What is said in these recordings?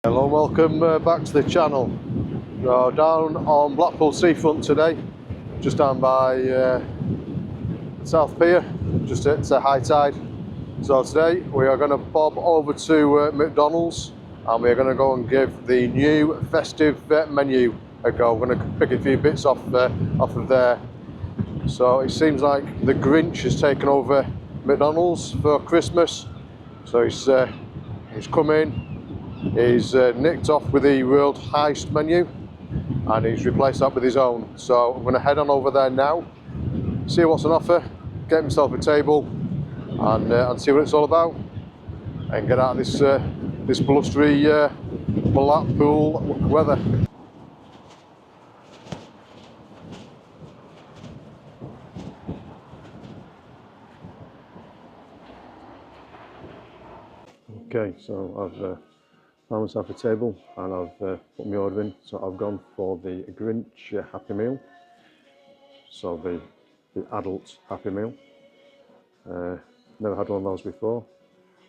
Hello, welcome back to the channel. We're down on Blackpool seafront today, just down by South Pier, just at high tide. So today we are going to bob over to McDonald's and we're going to go and give the new festive menu a go. We're going to pick a few bits off of there. So it seems like the Grinch has taken over McDonald's for Christmas. So he's come in. He's nicked off with the world heist menu and he's replaced that with his own. So I'm going to head on over there now, see what's on offer, get himself a table and see what it's all about and get out of this blustery Blackpool weather. Okay, so I've found myself a table and I've put my order in. So I've gone for the Grinch Happy Meal, so the adult Happy Meal. Never had one of those before.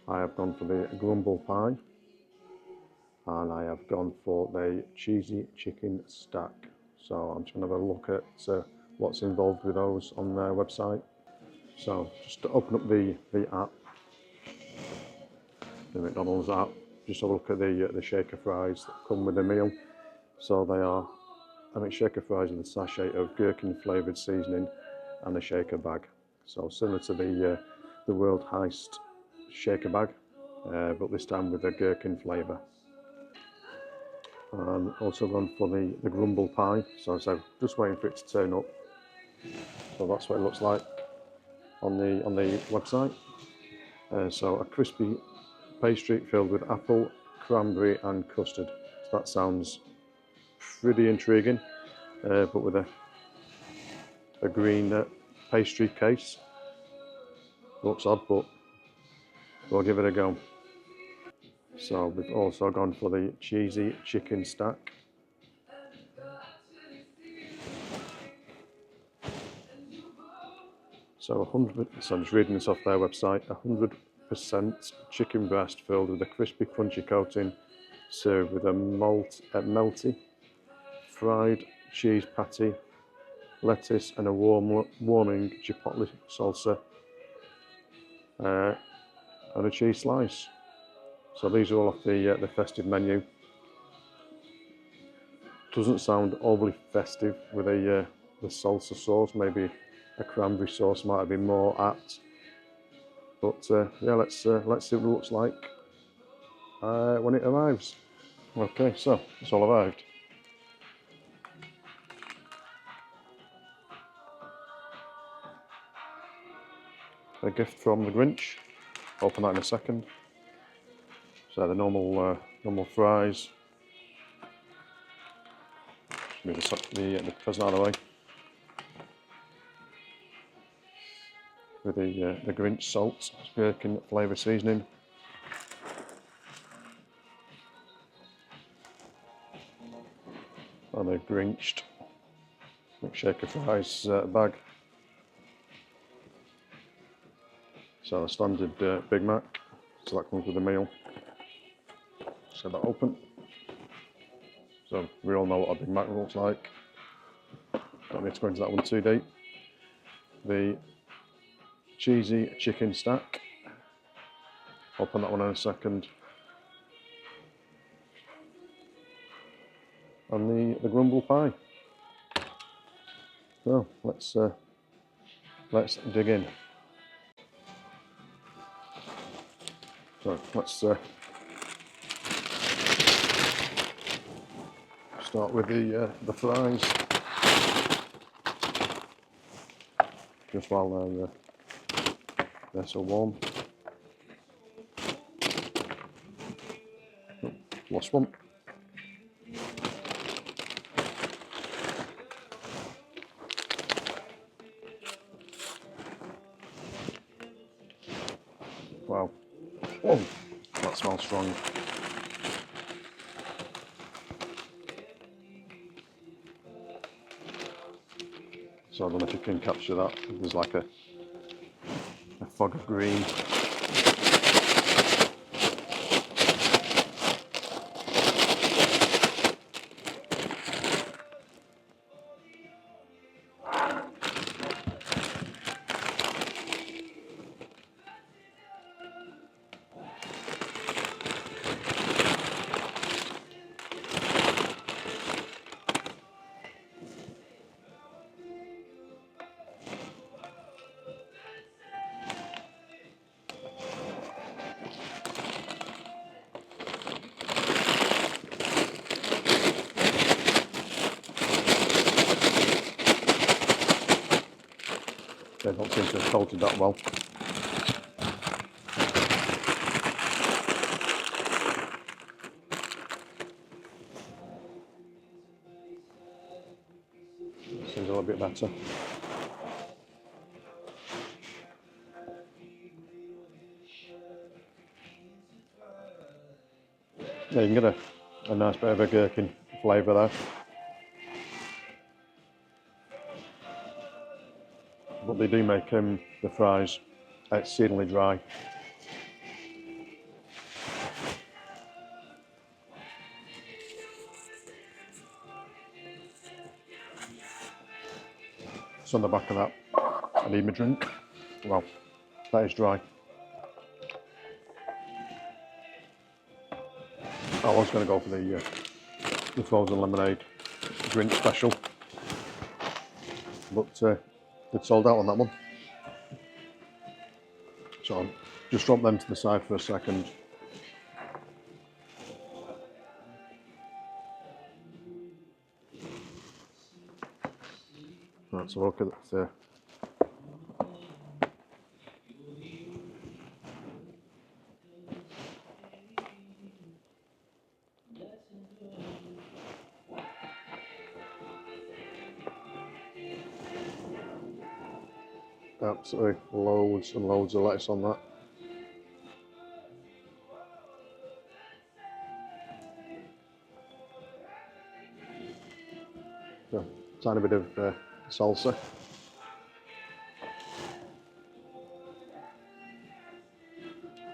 I have gone for the grumble pie and I have gone for the cheesy chicken stack. So I'm just going to have a look at what's involved with those on their website. So just to open up the app, the McDonald's app, just have a look at the shaker fries that come with the meal. So they are shaker fries with a sachet of gherkin flavoured seasoning and a shaker bag. So similar to the World Heist shaker bag, but this time with a gherkin flavour. And also gone for the grumble pie. So just waiting for it to turn up. So that's what it looks like on the website. So a crispy pastry filled with apple, cranberry and custard. So that sounds pretty intriguing, but with a green pastry case. Looks odd, but we'll give it a go. So we've also gone for the cheesy chicken stack. So I'm just reading this off their website. 100% chicken breast filled with a crispy crunchy coating, served with a melty fried cheese patty, lettuce and a warming chipotle salsa, and a cheese slice. So these are all off the festive menu. Doesn't sound overly festive with the salsa sauce. Maybe a cranberry sauce might have been more apt. But yeah, let's see what it looks like when it arrives. Okay, so it's all arrived. A gift from the Grinch. Open that in a second. So the normal fries. Just move the present out of the way. With the Grinch salt, gherkin flavour seasoning. And a Grinched McShaker fries bag. So a standard Big Mac, so that comes with the meal. So that open. So we all know what a Big Mac looks like. Don't need to go into that one too deep. The cheesy chicken stack. Open that one in a second. And the grumble pie. So let's dig in. So let's start with the fries. Just while they're so warm. Oh, lost one. Wow. Oh, that smells strong. So I don't know if you can capture that. There's like a fog of green. Doesn't seem to have coated that well. Seems a little bit better. Yeah, you can get a nice bit of a gherkin flavour there. But they do make the fries exceedingly dry. So on the back of that, I need my drink. Well, that is dry. I was going to go for the frozen lemonade Grinch special, but they'd sold out on that one. So I'll just drop them to the side for a second. Right, so look at that. Absolutely loads and loads of lettuce on that. So, tiny bit of salsa.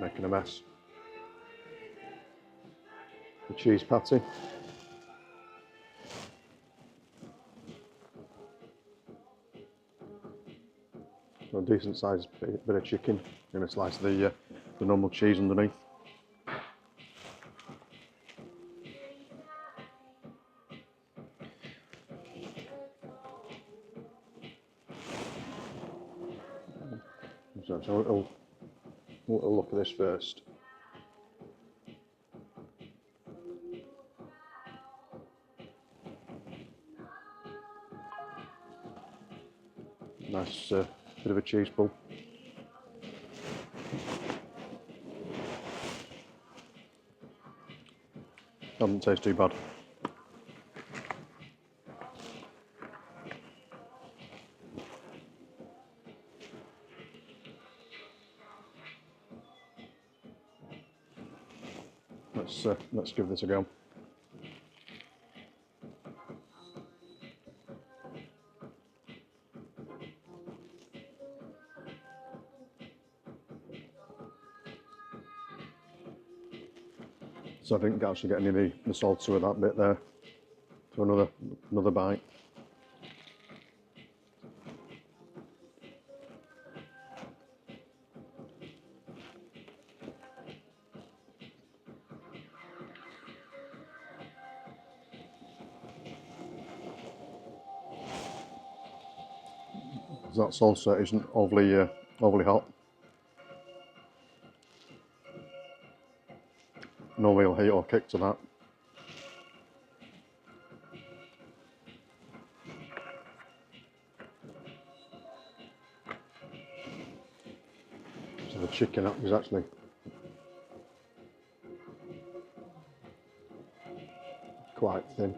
Making a mess. The cheese patty. So a decent sized bit of chicken. I'm going to slice the normal cheese underneath. So we'll look at this first. Nice bit of a cheese pull. Doesn't taste too bad. Let's give this a go. So I didn't actually get any of the salsa with that bit there. So another bite. That salsa isn't overly hot. No real heat or kick to that. So the chicken is actually quite thin.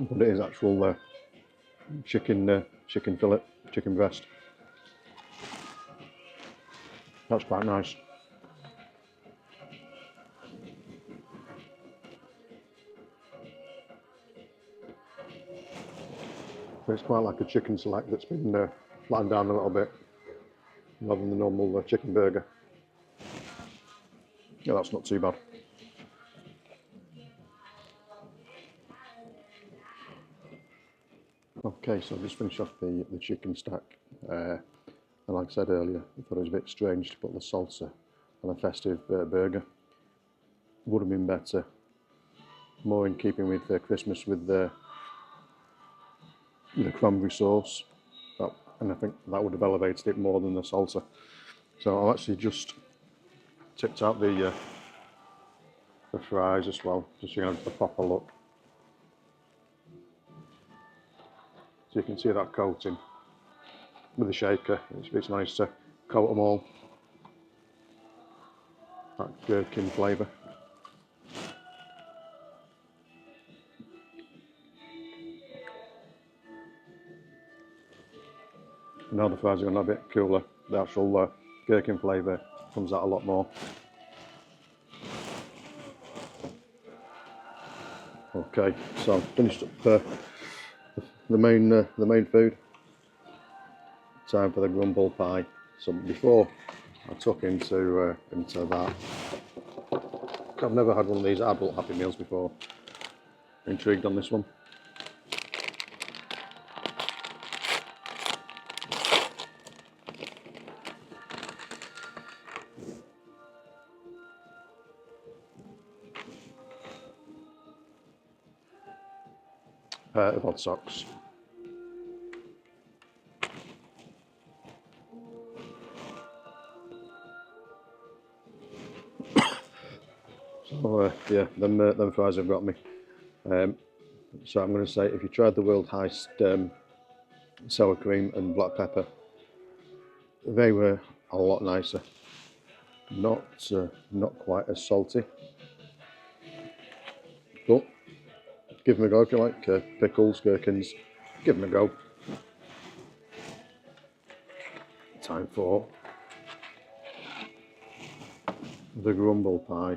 But it is actual chicken fillet, chicken breast. That's quite nice. But it's quite like a chicken select that's been flattened down a little bit, rather than the normal chicken burger. Yeah, that's not too bad. Okay, so I've just finished off the chicken stack. And like I said earlier, I thought it was a bit strange to put the salsa on a festive burger. Would have been better, more in keeping with Christmas with the cranberry sauce. And I think that would have elevated it more than the salsa. So I've actually just tipped out the the fries as well, just so you can have a proper look. So you can see that coating with the shaker. It's managed to coat them all. That gherkin flavour. Now the fries are going to be a bit cooler. The actual gherkin flavour comes out a lot more. Okay, so I've finished up the main food. Time for the grumble pie. So before I took into that, I've never had one of these adult Happy Meals before. Intrigued on this one. Pair of odd socks. So yeah, them fries have got me. So I'm going to say, if you tried the World Heist sour cream and black pepper, they were a lot nicer. Not quite as salty, but give them a go if you like. Pickles, gherkins, give them a go. Time for the grumble pie.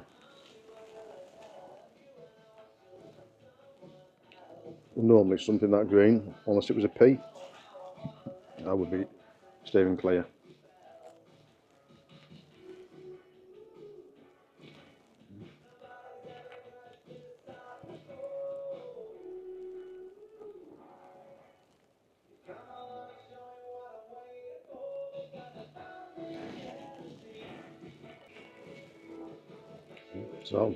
Normally something that green, unless it was a pea, I would be steering clear. So,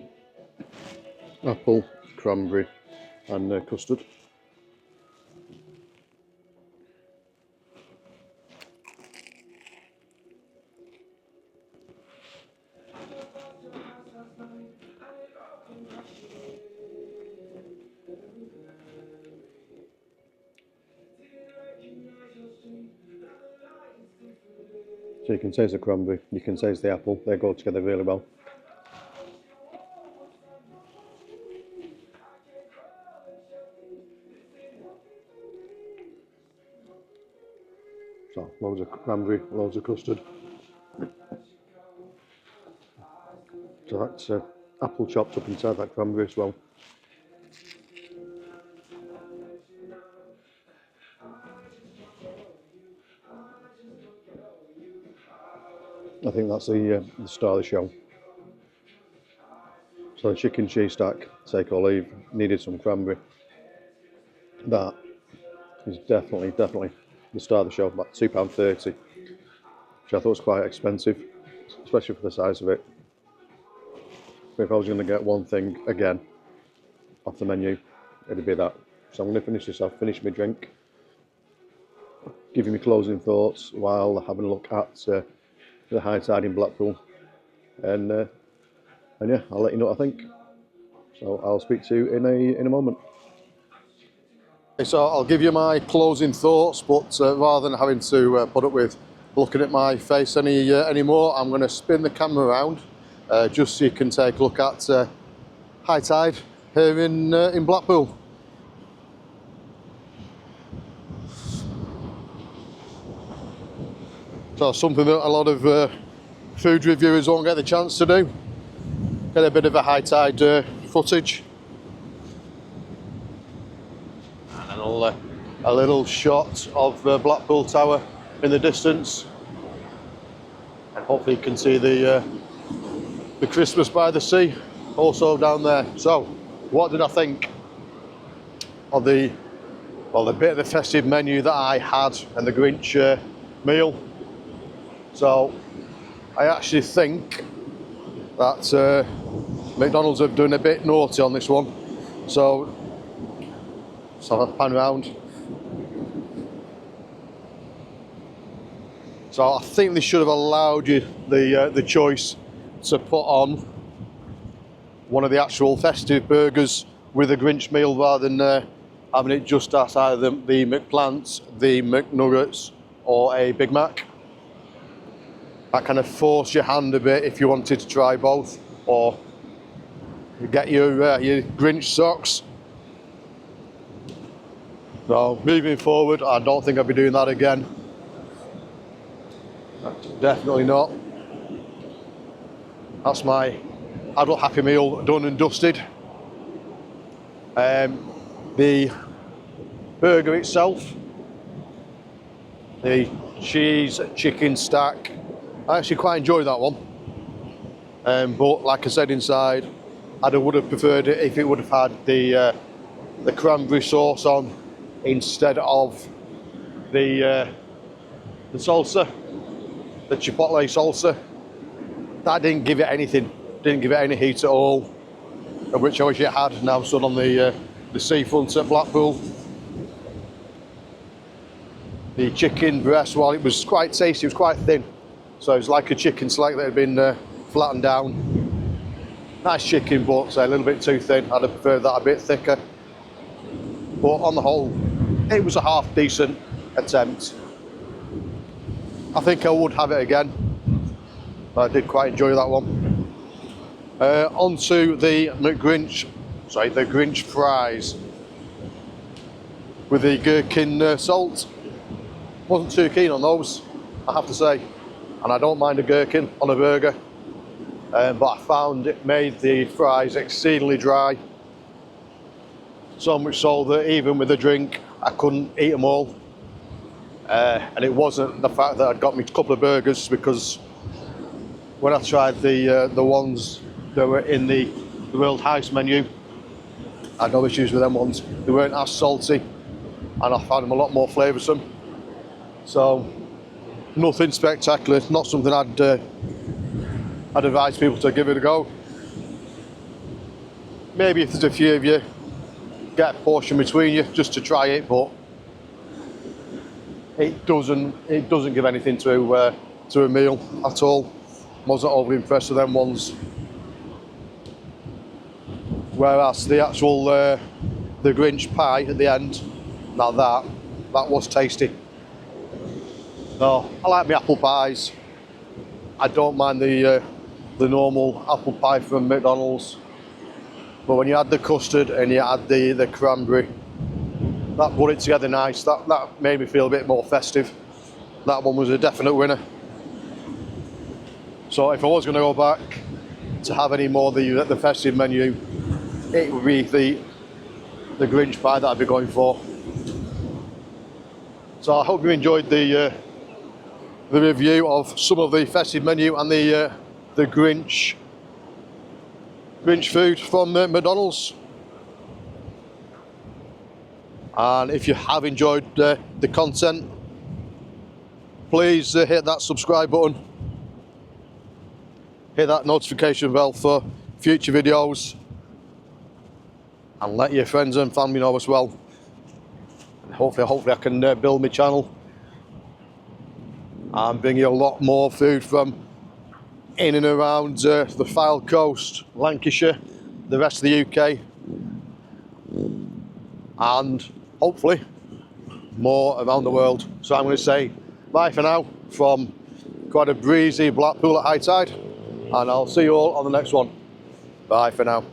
apple, cranberry and custard. So you can taste the cranberry, you can taste the apple, they go together really well. So loads of cranberry, loads of custard. So that's apple chopped up inside that cranberry as well. I think that's the star of the show. So the chicken cheese stack, take or leave, needed some cranberry. That is definitely the star of the show, about £2.30, which I thought was quite expensive, especially for the size of it. But if I was going to get one thing again off the menu, it'd be that. So I'm going to finish this off, finish my drink, give you my closing thoughts while having a look at the high tide in Blackpool, and yeah, I'll let you know what I think. So I'll speak to you in a moment. So I'll give you my closing thoughts, but rather than having to put up with looking at my face anymore, I'm going to spin the camera around just so you can take a look at high tide here in Blackpool. So something that a lot of food reviewers won't get the chance to do. Get a bit of a high tide footage. And a little shot of Blackpool Tower in the distance. And hopefully you can see the Christmas by the sea also down there. So what did I think of the bit of the festive menu that I had and the Grinch meal? So I actually think that McDonald's have done a bit naughty on this one. So I'll pan round. So I think they should have allowed you the choice to put on one of the actual festive burgers with a Grinch meal rather than having it just as either the McPlants, the McNuggets, or a Big Mac. That kind of force your hand a bit if you wanted to try both, or you get your Grinch socks. So moving forward, I don't think I'll be doing that again. Definitely not. That's my adult Happy Meal done and dusted. The burger itself, the cheese chicken stack, I actually quite enjoyed that one. But like I said, inside, I would have preferred it if it would have had the cranberry sauce on instead of the salsa, the chipotle salsa. That didn't give it anything, didn't give it any heat at all, which I wish it had. Now stood on the seafront at Blackpool. The chicken breast, while it was quite tasty, it was quite thin. So it was like a chicken select that had been flattened down. Nice chicken, but a little bit too thin. I'd have preferred that a bit thicker. But on the whole, it was a half decent attempt. I think I would have it again. I did quite enjoy that one. On to the the Grinch fries with the gherkin salt. Wasn't too keen on those, I have to say, and I don't mind a gherkin on a burger, but I found it made the fries exceedingly dry. So much so that even with a drink, I couldn't eat them all. And it wasn't the fact that I'd got me a couple of burgers, because when I tried the ones that were in the World Heist menu, I had no issues with them ones. They weren't as salty, and I found them a lot more flavoursome. So nothing spectacular, not something I'd advise people to give it a go. Maybe if there's a few of you, get a portion between you just to try it, but it doesn't give anything to a meal at all. Wasn't overly impressed with them ones. Whereas the actual the Grinch pie at the end, now that was tasty. So I like my apple pies. I don't mind the normal apple pie from McDonald's, but when you add the custard and you add the cranberry, that put it together nice. That made me feel a bit more festive. That one was a definite winner. So if I was going to go back to have any more of the festive menu, it would be the Grinch pie that I'd be going for. So I hope you enjoyed the review of some of the festive menu and the Grinch food from McDonald's. And if you have enjoyed the content, please hit that subscribe button, hit that notification bell for future videos, and let your friends and family know as well. And hopefully I can build my channel and bring you a lot more food from in and around the Fylde coast, Lancashire, the rest of the UK, and hopefully more around the world. So I'm going to say bye for now from quite a breezy Blackpool at high tide, and I'll see you all on the next one. Bye for now.